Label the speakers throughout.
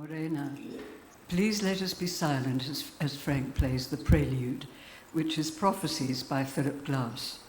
Speaker 1: Morena, please let us be silent as Frank plays the Prelude, which is Prophecies by Philip Glass.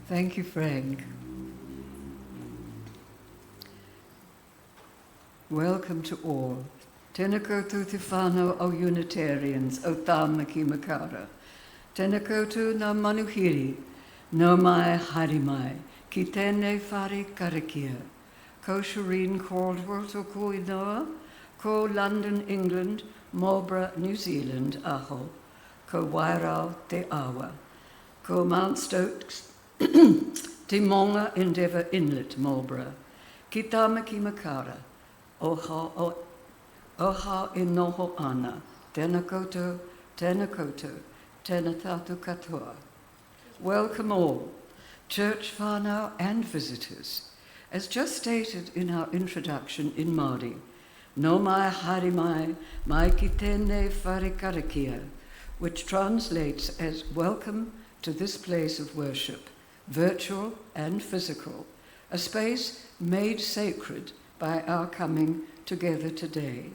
Speaker 1: Thank you, Frank. Welcome to all. Tēnā koutou te whānau o Unitarians o tāmaki makara. Tēnā koutou ngā manuhiri, no mai haere mai, ki tēnei whare karakia. Ko Shirin, Caldwell o ko inoa, ko London, England, Margaret, New Zealand, aho, ko Wairau te awa, ko Mount Stokes, Te Monga Endeavour Inlet, Marlborough, ki tāmaki makara, oha e noho ana, tēnā koutou, tēnā tātou katoa. Welcome all, church whānau and visitors. As just stated in our introduction in Māori, no mai haere mai ki tēnei whare karakia, which translates as welcome to this place of worship, virtual and physical, a space made sacred by our coming together today,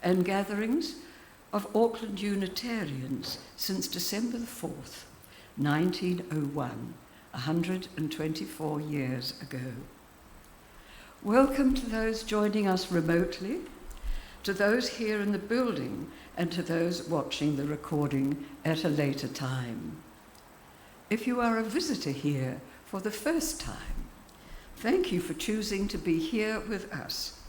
Speaker 1: and gatherings of Auckland Unitarians since December the 4th, 1901, 124 years ago. Welcome to those joining us remotely, to those here in the building, and to those watching the recording at a later time. If you are a visitor here for the first time, thank you for choosing to be here with us.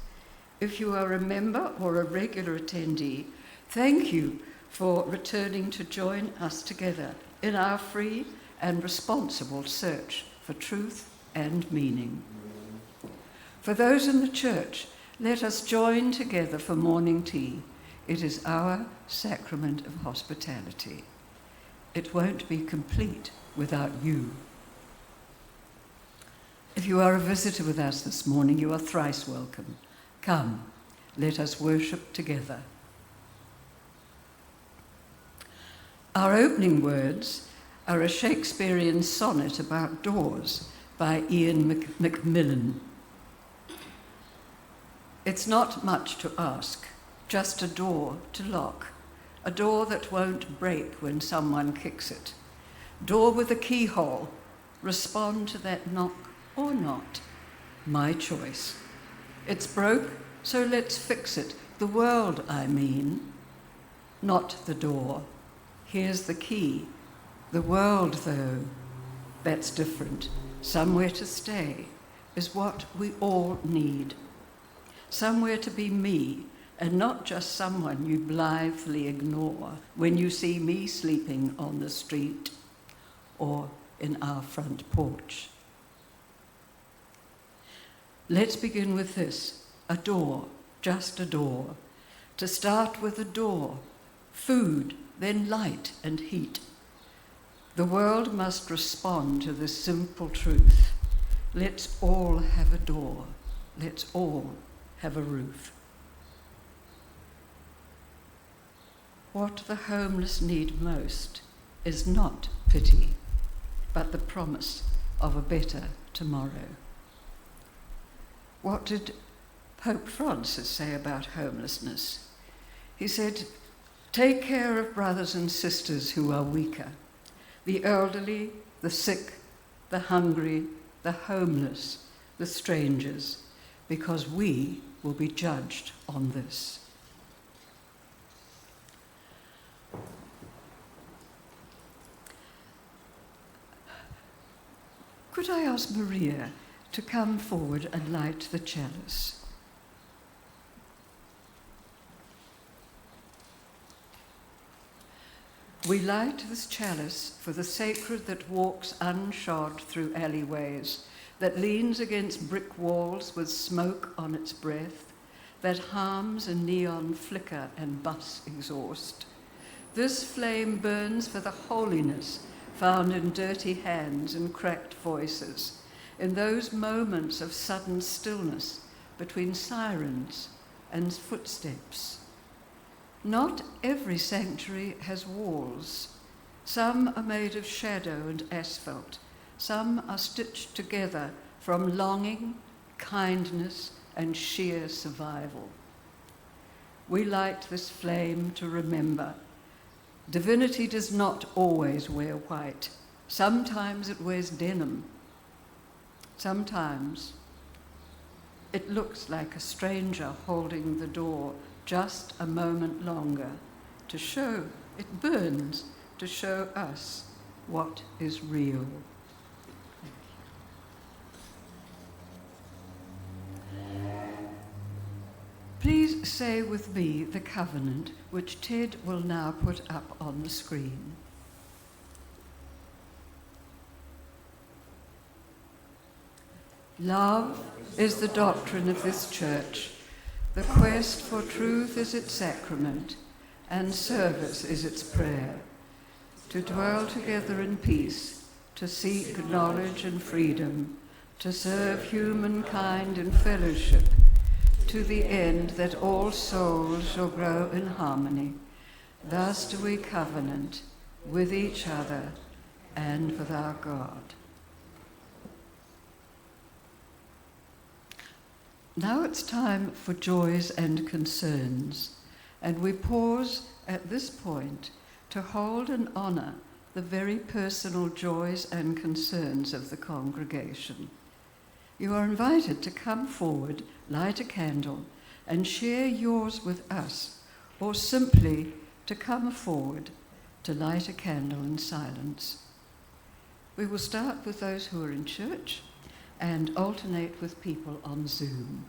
Speaker 1: If you are a member or a regular attendee, thank you for returning to join us together in our free and responsible search for truth and meaning. For those in the church, let us join together for morning tea. It is our sacrament of hospitality. It won't be complete without you. If you are a visitor with us this morning, you are thrice welcome. Come, let us worship together. Our opening words are a Shakespearean sonnet about doors by Ian Macmillan. It's not much to ask, just a door to lock, a door that won't break when someone kicks it. Door with a keyhole, respond to that knock or not, my choice. It's broke, so let's fix it, the world I mean, not the door. Here's the key. The world, though, that's different. Somewhere to stay is what we all need. Somewhere to be me, and not just someone you blithely ignore when you see me sleeping on the street or in our front porch. Let's begin with this, a door, just a door. To start with a door, food, then light and heat. The world must respond to this simple truth. Let's all have a door. Let's all have a roof. What the homeless need most is not pity, but the promise of a better tomorrow. What did Pope Francis say about homelessness? He said, "Take care of brothers and sisters who are weaker, the elderly, the sick, the hungry, the homeless, the strangers, because we will be judged on this." Could I ask Maria to come forward and light the chalice? We light this chalice for the sacred that walks unshod through alleyways, that leans against brick walls with smoke on its breath, that harms a neon flicker and bus exhaust. This flame burns for the holiness found in dirty hands and cracked voices, in those moments of sudden stillness between sirens and footsteps. Not every sanctuary has walls. Some are made of shadow and asphalt. Some are stitched together from longing, kindness, and sheer survival. We light this flame to remember. Divinity does not always wear white. Sometimes it wears denim. Sometimes it looks like a stranger holding the door just a moment longer to show, it burns, to show us what is real. Please say with me the covenant which Ted will now put up on the screen. Love is the doctrine of this church. The quest for truth is its sacrament, and service is its prayer. To dwell together in peace, to seek knowledge and freedom, to serve humankind in fellowship, to the end that all souls shall grow in harmony. Thus do we covenant with each other and with our God. Now it's time for joys and concerns, and we pause at this point to hold and honour the very personal joys and concerns of the congregation. You are invited to come forward, light a candle, and share yours with us, or simply to come forward to light a candle in silence. We will start with those who are in church and alternate with people on Zoom.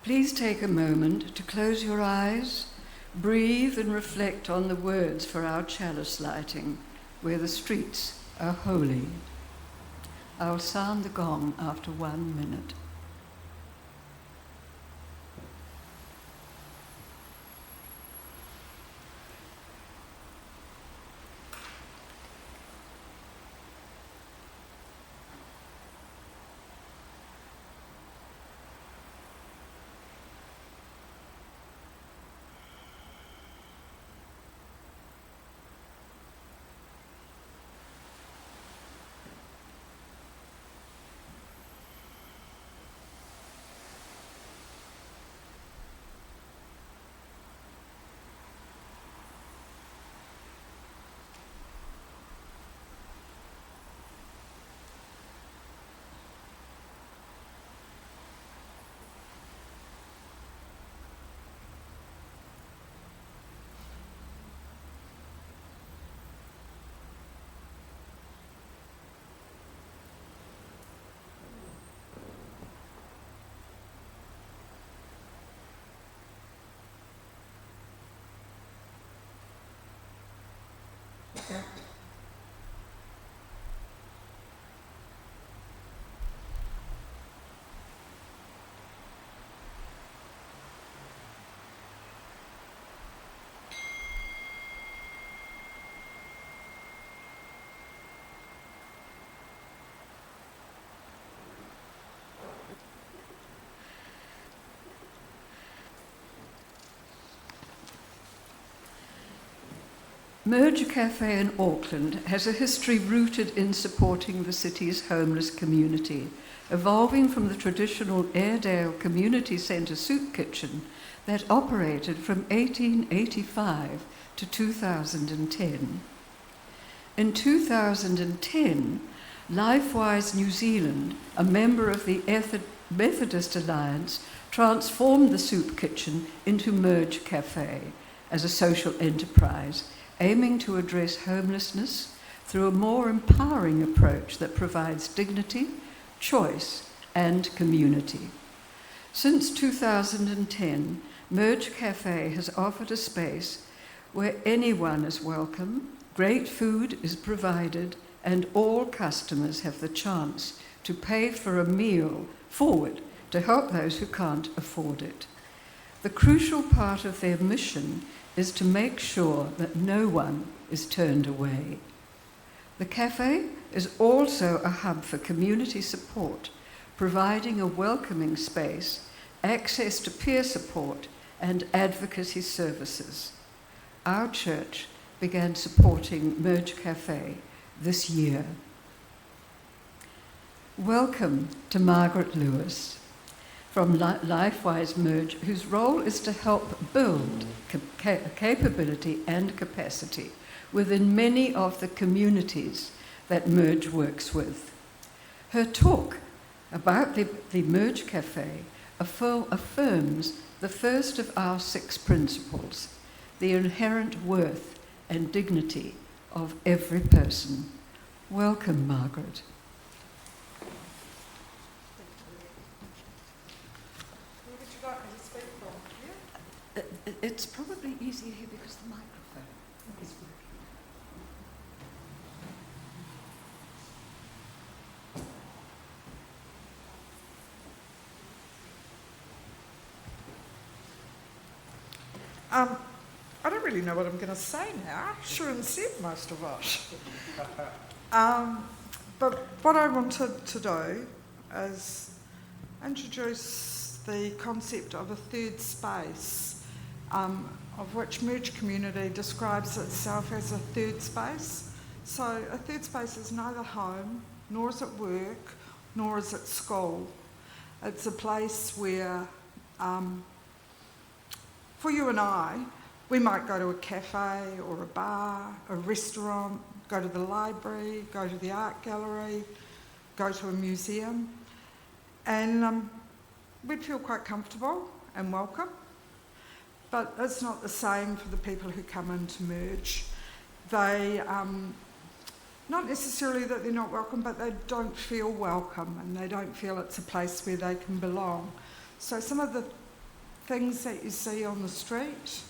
Speaker 1: Please take a moment to close your eyes, breathe and reflect on the words for our chalice lighting, where the streets are holy. I'll sound the gong after 1 minute. Merge Café in Auckland has a history rooted in supporting the city's homeless community, evolving from the traditional Airedale Community Centre soup kitchen that operated from 1885 to 2010. In 2010, Lifewise New Zealand, a member of the Methodist Alliance, transformed the soup kitchen into Merge Café as a social enterprise, aiming to address homelessness through a more empowering approach that provides dignity, choice, and community. Since 2010, Merge Café has offered a space where anyone is welcome, great food is provided, and all customers have the chance to pay for a meal forward to help those who can't afford it. The crucial part of their mission is to make sure that no one is turned away. The cafe is also a hub for community support, providing a welcoming space, access to peer support, and advocacy services. Our church began supporting Merge Café this year. Welcome to Margaret Lewis from Lifewise Merge, whose role is to help build capability and capacity within many of the communities that Merge works with. Her talk about the Merge Café affirms the first of our 6 principles, the inherent worth and dignity of every person. Welcome, Margaret.
Speaker 2: Where would you like me to speak from? Here?
Speaker 1: It's probably easier here because the microphone is working.
Speaker 2: I don't really know what I'm going to say now. Shirin said most of it. But what I wanted to do is introduce the concept of a third space, of which Merge Community describes itself as a third space. So a third space is neither home, nor is it work, nor is it school. It's a place where, for you and I, we might go to a cafe or a bar, a restaurant, go to the library, go to the art gallery, go to a museum, and we'd feel quite comfortable and welcome. But it's not the same for the people who come in to Merge. They, not necessarily that they're not welcome, but they don't feel welcome and they don't feel it's a place where they can belong. So some of the things that you see on the street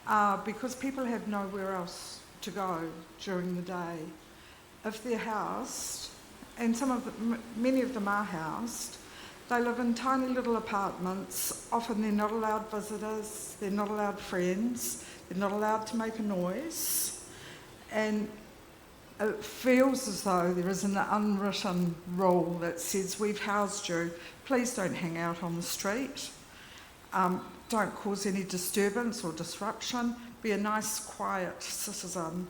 Speaker 2: are because people have nowhere else to go during the day. If they're housed, and many of them are housed, they live in tiny little apartments. Often they're not allowed visitors, they're not allowed friends, they're not allowed to make a noise, and it feels as though there is an unwritten rule that says, we've housed you, please don't hang out on the street. Don't cause any disturbance or disruption. Be a nice, quiet citizen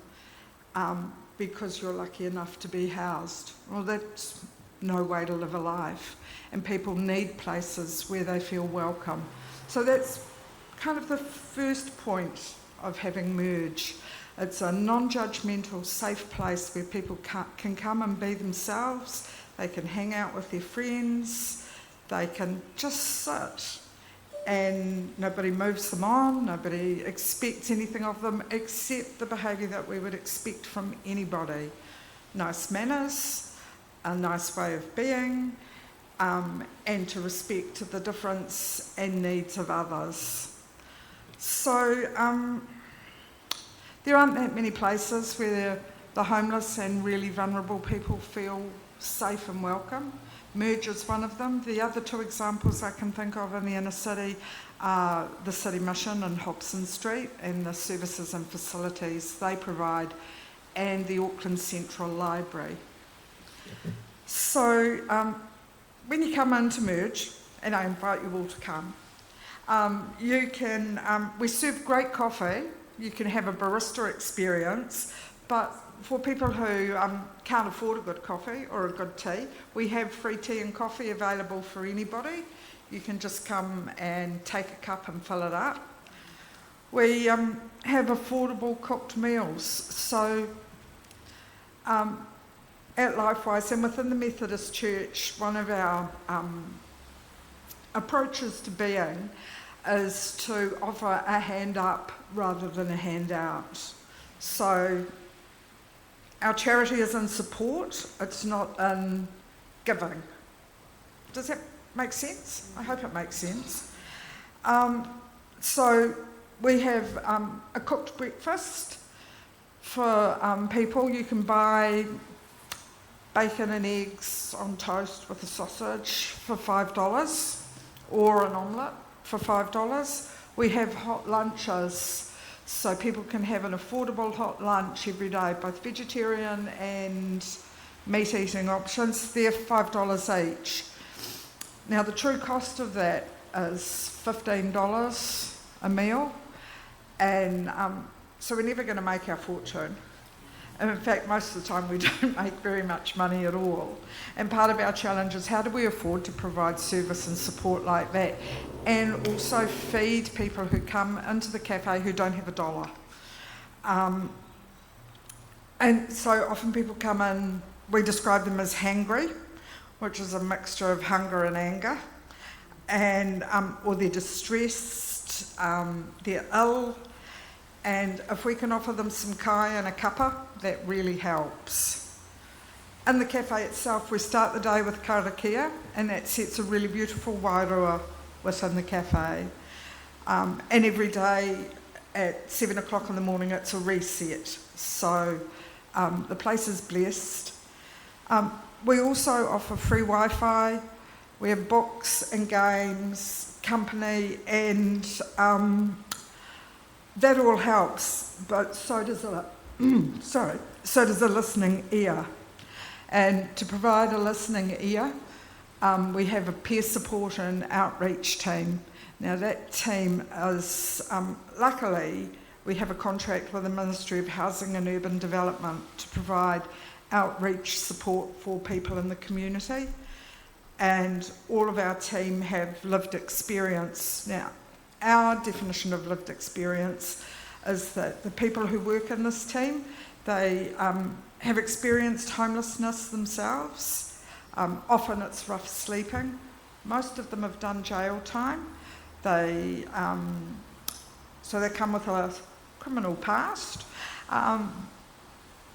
Speaker 2: because you're lucky enough to be housed. Well, that's no way to live a life. And people need places where they feel welcome. So that's kind of the first point of having Merge. It's a non-judgmental, safe place where people can come and be themselves. They can hang out with their friends. They can just sit. And nobody moves them on, nobody expects anything of them except the behaviour that we would expect from anybody. Nice manners, a nice way of being, and to respect the difference and needs of others. So there aren't that many places where the homeless and really vulnerable people feel safe and welcome. Merge is one of them. The other two examples I can think of in the inner city are the City Mission in Hobson Street and the services and facilities they provide, and the Auckland Central Library. So when you come into Merge, and I invite you all to come, you can, we serve great coffee, you can have a barista experience, but for people who can't afford a good coffee or a good tea, we have free tea and coffee available for anybody. You can just come and take a cup and fill it up. We have affordable cooked meals. So at Lifewise and within the Methodist Church, one of our approaches to being is to offer a hand up rather than a handout. So our charity is in support, it's not in giving. Does that make sense? I hope it makes sense. So we have a cooked breakfast for people. You can buy bacon and eggs on toast with a sausage for $5 or an omelette for $5. We have hot lunches so people can have an affordable hot lunch every day, both vegetarian and meat-eating options. They're $5 each. Now, the true cost of that is $15 a meal, and so we're never going to make our fortune. And in fact, most of the time we don't make very much money at all. And part of our challenge is how do we afford to provide service and support like that, and also feed people who come into the cafe who don't have a dollar. And so often people come in, we describe them as hangry, which is a mixture of hunger and anger, and or they're distressed, they're ill, And if we can offer them some kai and a cuppa, that really helps. In the cafe itself, we start the day with karakia, and that sets a really beautiful wairua within the cafe. And every day at 7 o'clock in the morning, it's a reset. So the place is blessed. We also offer free Wi-Fi. We have books and games, company, and that all helps. But so does a listening ear. And to provide a listening ear, we have a peer support and outreach team. Now that team is, luckily, we have a contract with the Ministry of Housing and Urban Development to provide outreach support for people in the community. And all of our team have lived experience. Now, our definition of lived experience is that the people who work in this team, they have experienced homelessness themselves. Often it's rough sleeping. Most of them have done jail time. So they come with a criminal past.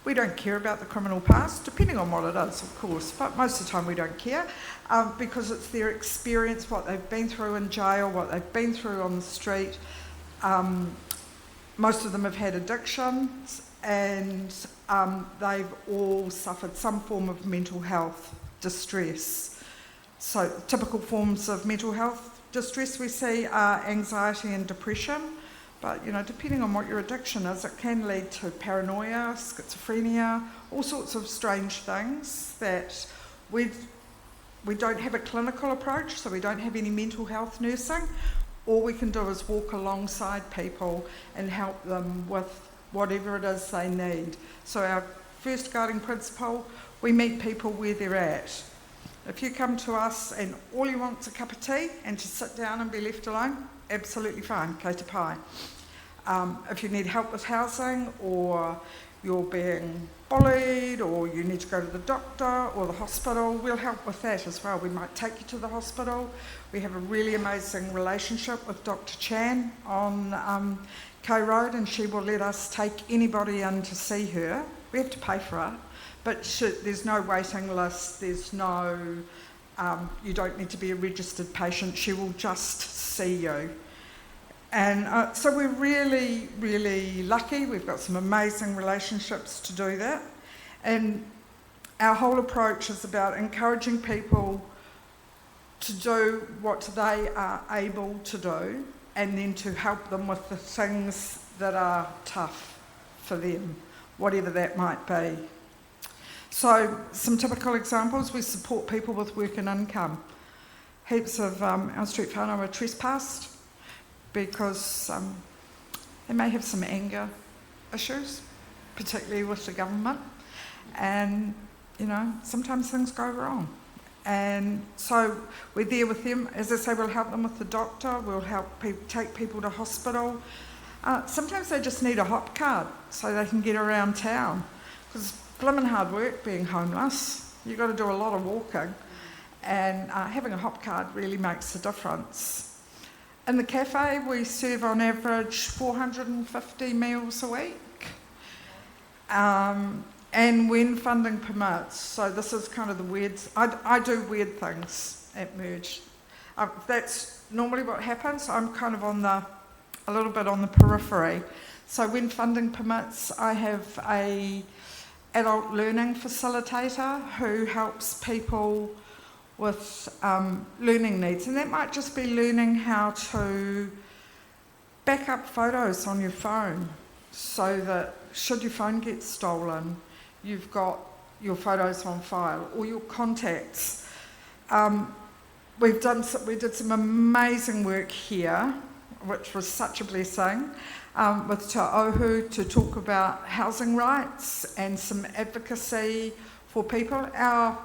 Speaker 2: We don't care about the criminal past, depending on what it is, of course, but most of the time we don't care because it's their experience, what they've been through in jail, what they've been through on the street. Most of them have had addictions, and they've all suffered some form of mental health distress. So typical forms of mental health distress we see are anxiety and depression, but depending on what your addiction is, it can lead to paranoia, schizophrenia, all sorts of strange things that we don't have a clinical approach, so we don't have any mental health nursing. All we can do is walk alongside people and help them with whatever it is they need. So our first guiding principle, we meet people where they're at. If you come to us and all you want is a cup of tea and to sit down and be left alone, absolutely fine, kei te pai. If you need help with housing, or you're being bullied, or you need to go to the doctor or the hospital, we'll help with that as well. We might take you to the hospital. We have a really amazing relationship with Dr. Chan on K Road, and she will let us take anybody in to see her. We have to pay for it, but there's no waiting list, there's no, you don't need to be a registered patient, she will just see you. And so we're really, really lucky. We've got some amazing relationships to do that. And our whole approach is about encouraging people to do what they are able to do, and then to help them with the things that are tough for them, whatever that might be. So some typical examples, we support people with work and income. Heaps of our street whānau are trespassed because they may have some anger issues, particularly with the government. And, sometimes things go wrong. And so we're there with them. As I say, we'll help them with the doctor, we'll help take people to hospital. Sometimes they just need a hop card so they can get around town. Because it's blimmin' hard work being homeless. You've got to do a lot of walking. And having a hop card really makes a difference. In the cafe, we serve on average 450 meals a week. And when funding permits, so this is kind of the weird, I do weird things at Merge. That's normally what happens. I'm kind of a little bit on the periphery. So when funding permits, I have a adult learning facilitator who helps people with learning needs, and that might just be learning how to back up photos on your phone so that should your phone get stolen, you've got your photos on file, or your contacts. We did some amazing work here, which was such a blessing, with Te Auhu to talk about housing rights and some advocacy for people. Our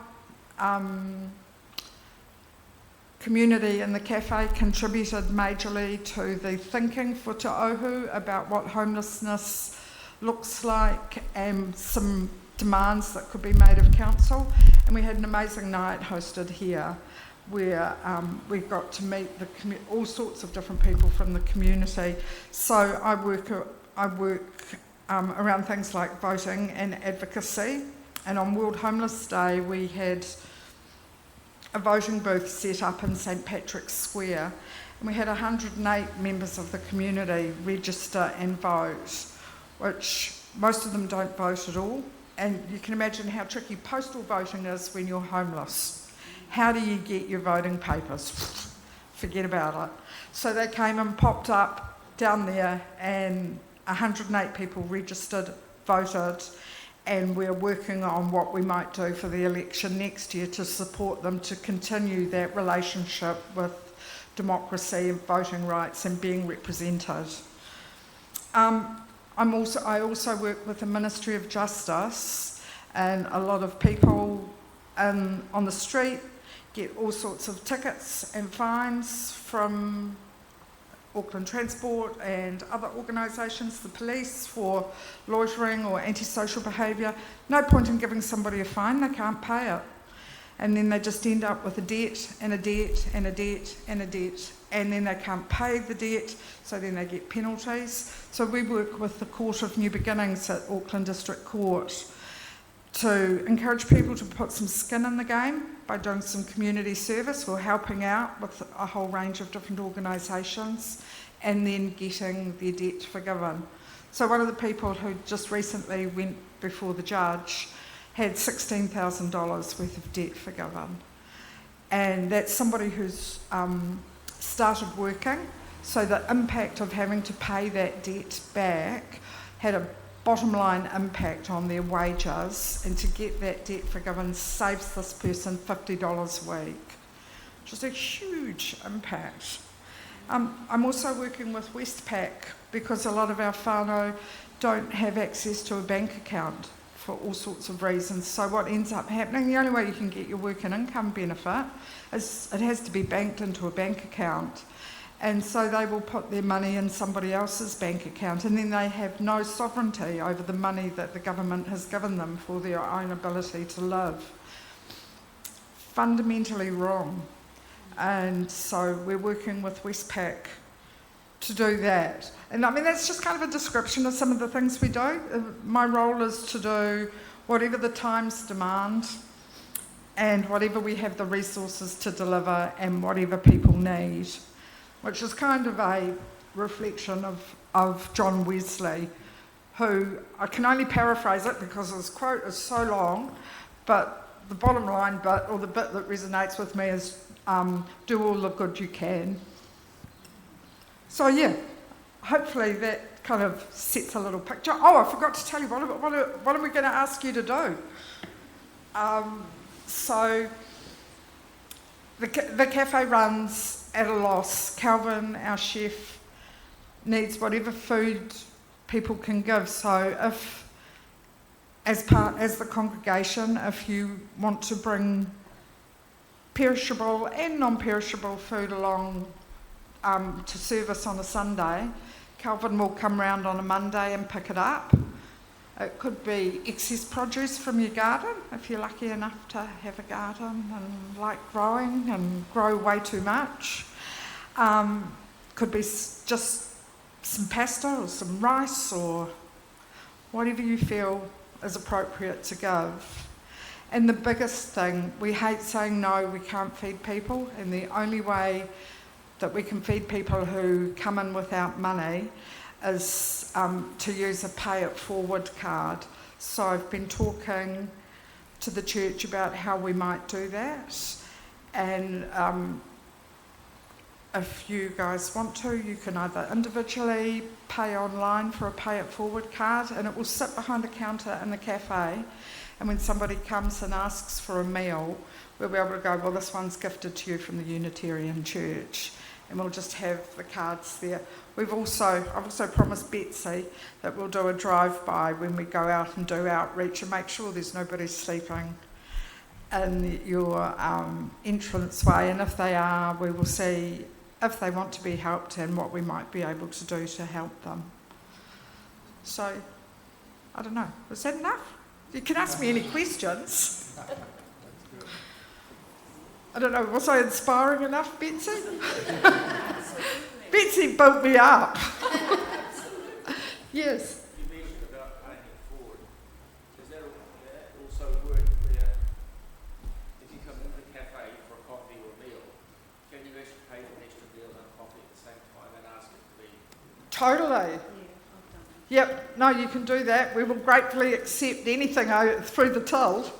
Speaker 2: community in the cafe contributed majorly to the thinking for Te Auhu about what homelessness looks like and some demands that could be made of council. And we had an amazing night hosted here where we got to meet all sorts of different people from the community. So I work I work around things like voting and advocacy. And on World Homeless Day, we had a voting booth set up in St Patrick's Square. And we had 108 members of the community register and vote, which most of them don't vote at all. And you can imagine how tricky postal voting is when you're homeless. How do you get your voting papers? Forget about it. So they came and popped up down there, and 108 people registered, voted, and we're working on what we might do for the election next year to support them to continue that relationship with democracy and voting rights and being represented. I also work with the Ministry of Justice, and a lot of people on the street get all sorts of tickets and fines from Auckland Transport and other organisations, the police, for loitering or antisocial behaviour. No point in giving somebody a fine, they can't pay it. And then they just end up with a debt and a debt and a debt and a debt, and then they can't pay the debt, so then they get penalties. So we work with the Court of New Beginnings at Auckland District Court to encourage people to put some skin in the game by doing some community service or helping out with a whole range of different organisations, and then getting their debt forgiven. So one of the people who just recently went before the judge had $16,000 worth of debt forgiven. And that's somebody who's started working, so the impact of having to pay that debt back had a bottom line impact on their wages, and to get that debt forgiven saves this person $50 a week, which is a huge impact. I'm also working with Westpac because a lot of our whānau don't have access to a bank account for all sorts of reasons. So what ends up happening, the only way you can get your work and income benefit is it has to be banked into a bank account. And so they will put their money in somebody else's bank account, and then they have no sovereignty over the money that the government has given them for their own ability to live. Fundamentally wrong. And so we're working with Westpac to do that. And I mean, that's just kind of a description of some of the things we do. My role is to do whatever the times demand and whatever we have the resources to deliver and whatever people need, which is kind of a reflection of John Wesley, who, I can only paraphrase it because his quote is so long, but the bottom line bit, or the bit that resonates with me, is do all the good you can. So yeah, hopefully that kind of sets a little picture. Oh, I forgot to tell you, what are we going to ask you to do? So the cafe runs at a loss. Calvin, our chef, needs whatever food people can give. So if, as the congregation, if you want to bring perishable and non-perishable food along to service on a Sunday, Calvin will come round on a Monday and pick it up. It could be excess produce from your garden, if you're lucky enough to have a garden and like growing and grow way too much. Could be just some pasta or some rice or whatever you feel is appropriate to give. And the biggest thing, we hate saying no, we can't feed people, and the only way that we can feed people who come in without money is to use a pay it forward card. So I've been talking to the church about how we might do that, and if you guys want to, you can either individually pay online for a pay it forward card, and it will sit behind the counter in the cafe, and when somebody comes and asks for a meal, we'll be able to go, well, this one's gifted to you from the Unitarian Church, and we'll just have the cards there. I've also promised Betsy that we'll do a drive-by when we go out and do outreach and make sure there's nobody sleeping in your entranceway, and if they are, we will see if they want to be helped and what we might be able to do to help them. So, I don't know, is that enough? You can ask me any questions. I don't know, was I inspiring enough, Betsy? Betsy built me up. Yes.
Speaker 3: You mentioned about paying it forward. Does that also work where if you come into the cafe for a coffee or a meal, can you actually pay for an extra meal and coffee at the same time and ask it to be?
Speaker 2: Totally. Yep, no, you can do that. We will gratefully accept anything through the till.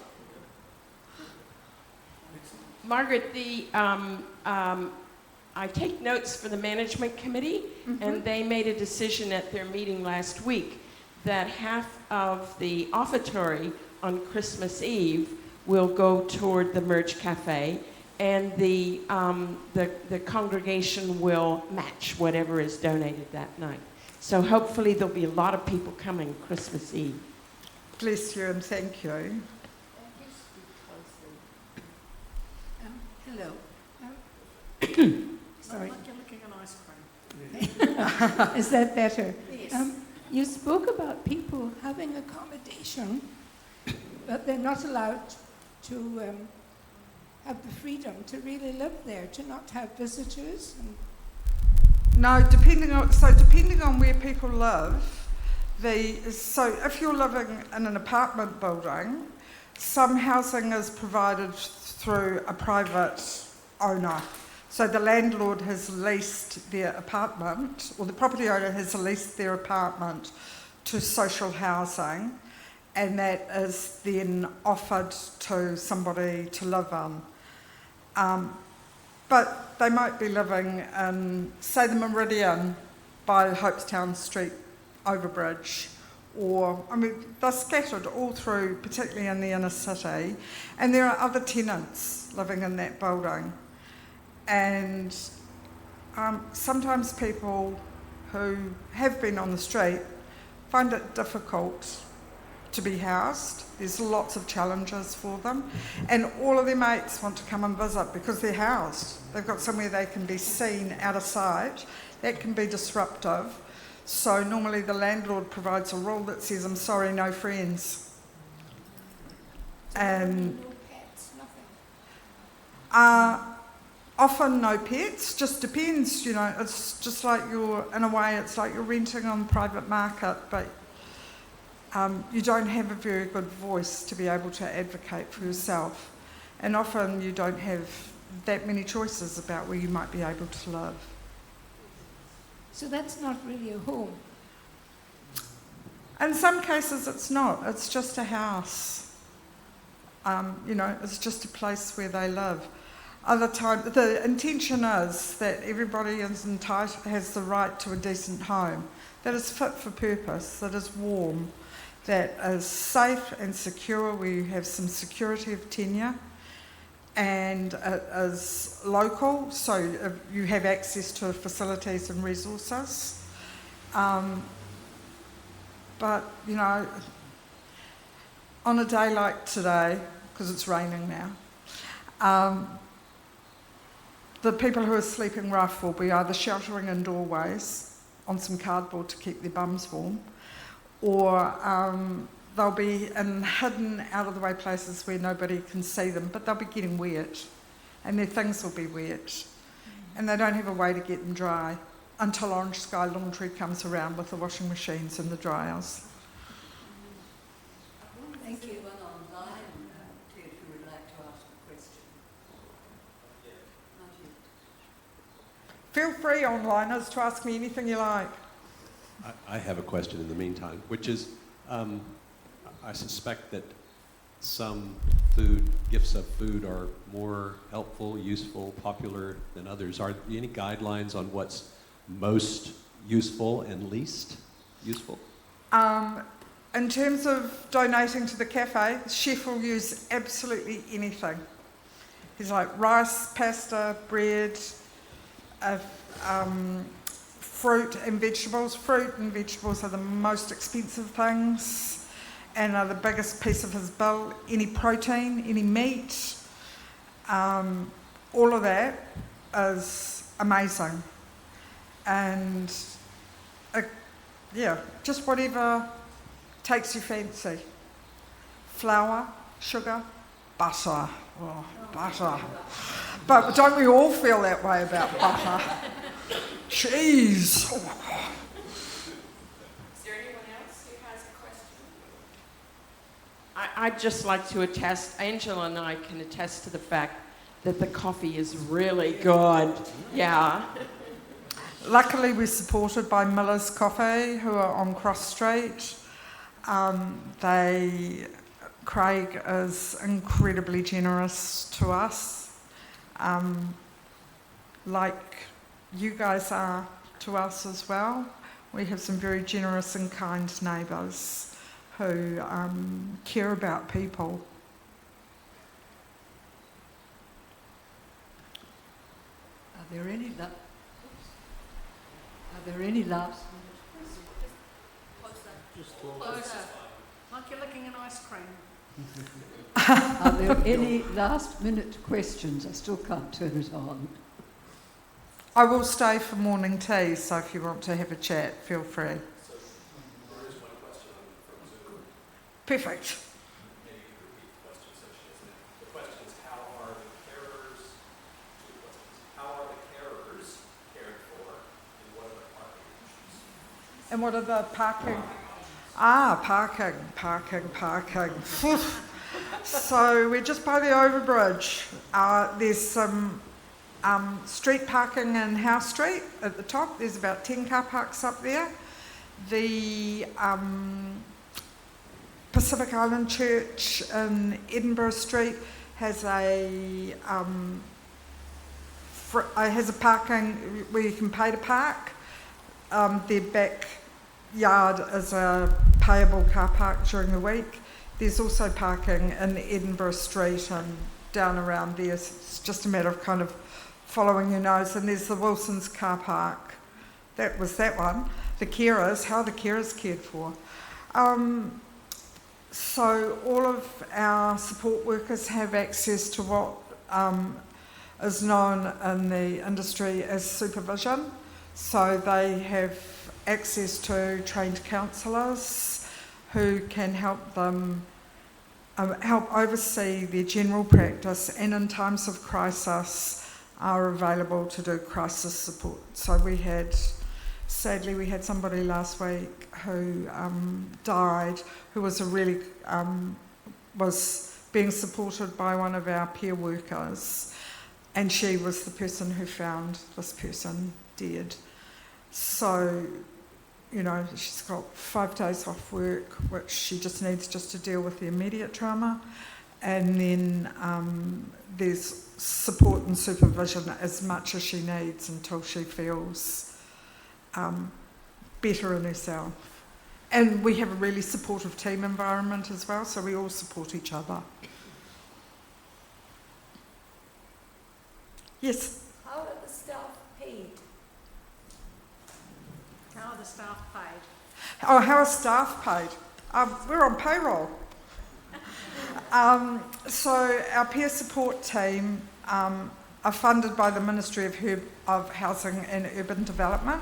Speaker 4: Margaret, I take notes for the management committee, and they made a decision at their meeting last week that half of the offertory on Christmas Eve will go toward the Merge Cafe, and the congregation will match whatever is donated that night. So hopefully there'll be a lot of people coming Christmas Eve.
Speaker 2: Bless you and thank you.
Speaker 5: Hello. Sorry.
Speaker 3: Like you're looking at ice cream.
Speaker 5: Is that better?
Speaker 3: Yes.
Speaker 5: You spoke about people having accommodation, but they're not allowed to have the freedom to really live there, to not have visitors.
Speaker 2: No, depending on where people live, so if you're living in an apartment building, some housing is provided through a private owner. So the landlord has leased their apartment, or the property owner has leased their apartment to social housing, and that is then offered to somebody to live in. But they might be living in, say, the Meridian by Hopestown Street overbridge, or, they're scattered all through, particularly in the inner city, and there are other tenants living in that building. And sometimes people who have been on the street find it difficult to be housed. There's lots of challenges for them, and all of their mates want to come and visit because they're housed. They've got somewhere they can be seen out of sight. That can be disruptive. So normally the landlord provides a rule that says, I'm sorry, no friends. And
Speaker 5: No pets, nothing.
Speaker 2: often no pets, just depends, it's just like in a way, it's like you're renting on the private market, but you don't have a very good voice to be able to advocate for yourself. And often you don't have that many choices about where you might be able to live.
Speaker 5: So that's not really a home.
Speaker 2: In some cases it's not, it's just a house. It's just a place where they live. Other times, the intention is that everybody is has the right to a decent home that is fit for purpose, that is warm, that is safe and secure, where you have some security of tenure, and it is local, so you have access to facilities and resources. But, on a day like today, because it's raining now, the people who are sleeping rough will be either sheltering in doorways on some cardboard to keep their bums warm, or they'll be in hidden, out-of-the-way places where nobody can see them, but they'll be getting wet, and their things will be wet, and they don't have a way to get them dry until Orange Sky Laundry comes around with the washing machines and the dryers.
Speaker 1: Thank you. Anyone online, Ted, who would like to ask a question? Not yet.
Speaker 2: Feel free, onliners, to ask me anything you like.
Speaker 6: I have a question in the meantime, which is, I suspect that some gifts of food are more helpful, useful, popular than others. Are there any guidelines on what's most useful and least useful?
Speaker 2: In terms of donating to the cafe, the chef will use absolutely anything. He's like rice, pasta, bread, fruit and vegetables. Fruit and vegetables are the most expensive things and are the biggest piece of his bill. Any protein, any meat, all of that is amazing. And just whatever takes your fancy. Flour, sugar, butter. Oh, butter. But don't we all feel that way about butter? Cheese. Oh.
Speaker 4: Is there any I'd just like to attest, Angela and I can attest to the fact that the coffee is really good. Yeah.
Speaker 2: Luckily, we're supported by Miller's Café, who are on Cross Street. Craig is incredibly generous to us, like you guys are to us as well. We have some very generous and kind neighbours who care about people.
Speaker 1: Are there any last
Speaker 7: Like you're licking an ice cream.
Speaker 1: Are there any last-minute questions? I still can't turn it on.
Speaker 2: I will stay for morning tea, so if you want to have a chat, feel free.
Speaker 6: So there is one question from Zoom.
Speaker 2: Perfect.
Speaker 6: Maybe you could repeat the question so she doesn't. The question is, how are the carers? Two questions. How are the carers cared for, and what are the parking issues?
Speaker 2: And what are the parking? Parking. So we're just by the overbridge. There's some street parking in House Street at the top. There's about 10 car parks up there. The Pacific Island Church in Edinburgh Street has a parking where you can pay to park. Their backyard is a payable car park during the week. There's also parking in Edinburgh Street and down around there. It's just a matter of kind of following your nose. And there's the Wilson's car park. That was that one. The carers, how are the carers cared for? So all of our support workers have access to what is known in the industry as supervision. So they have access to trained counsellors who can help them help oversee their general practice, and in times of crisis are available to do crisis support. So sadly we had somebody last week who died, who was was being supported by one of our peer workers, and she was the person who found this person dead. So, you know, she's got 5 days off work, which she just needs just to deal with the immediate trauma. And then there's support and supervision as much as she needs until she feels better in herself. And we have a really supportive team environment as well, so we all support each other. Yes?
Speaker 7: How are the staff paid? How are the staff paid?
Speaker 2: Oh, how are staff paid? We're on payroll. So our peer support team are funded by the Ministry of Housing and Urban Development.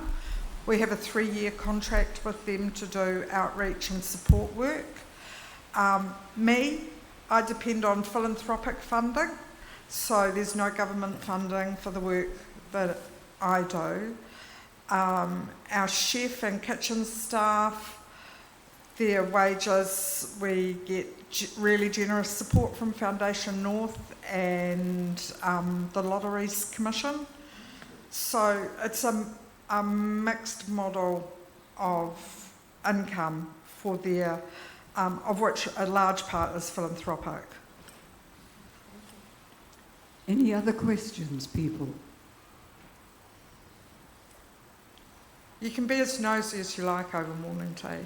Speaker 2: We have a 3-year contract with them to do outreach and support work. I depend on philanthropic funding, so there's no government funding for the work that I do. Our chef and kitchen staff, their wages, we get really generous support from Foundation North and the Lotteries Commission. So it's a mixed model of income for their, of which a large part is philanthropic.
Speaker 1: Any other questions, people?
Speaker 2: You can be as nosy as you like over morning tea.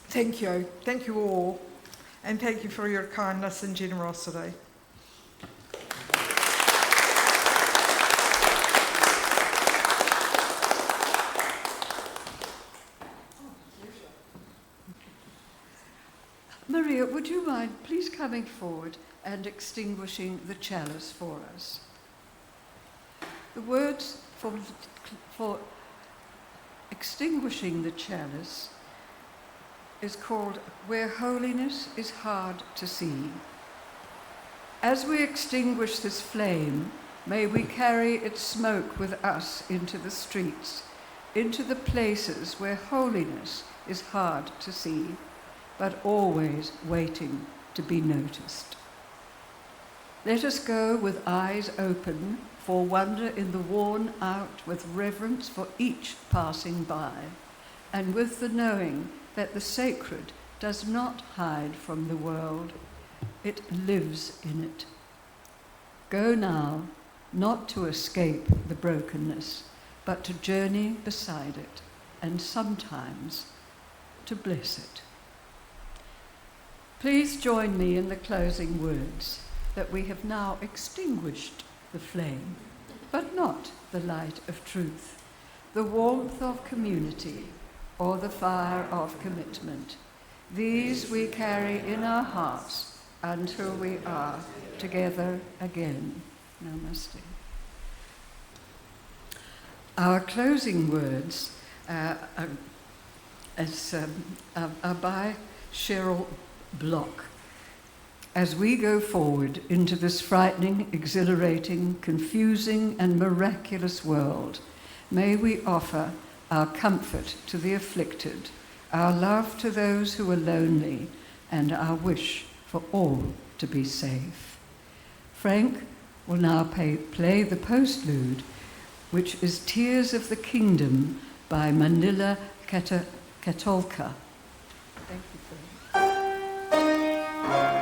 Speaker 2: Thank you. Thank you all. And thank you for your kindness and generosity.
Speaker 1: Maria, would you mind please coming forward and extinguishing the chalice for us? The words for extinguishing the chalice is called "Where Holiness is Hard to See." As we extinguish this flame, may we carry its smoke with us into the streets, into the places where holiness is hard to see, but always waiting to be noticed. Let us go with eyes open for wonder in the worn out, with reverence for each passing by, and with the knowing that the sacred does not hide from the world, it lives in it. Go now, not to escape the brokenness, but to journey beside it, and sometimes to bless it. Please join me in the closing words that we have now extinguished the flame, but not the light of truth, the warmth of community, or the fire of commitment. These we carry in our hearts until we are together again. Namaste. Our closing words are by Cheryl Block. As we go forward into this frightening, exhilarating, confusing, and miraculous world, may we offer our comfort to the afflicted, our love to those who are lonely, and our wish for all to be safe. Frank will now play the Postlude, which is Tears of the Kingdom by Manila Katolka. Thank you, Frank.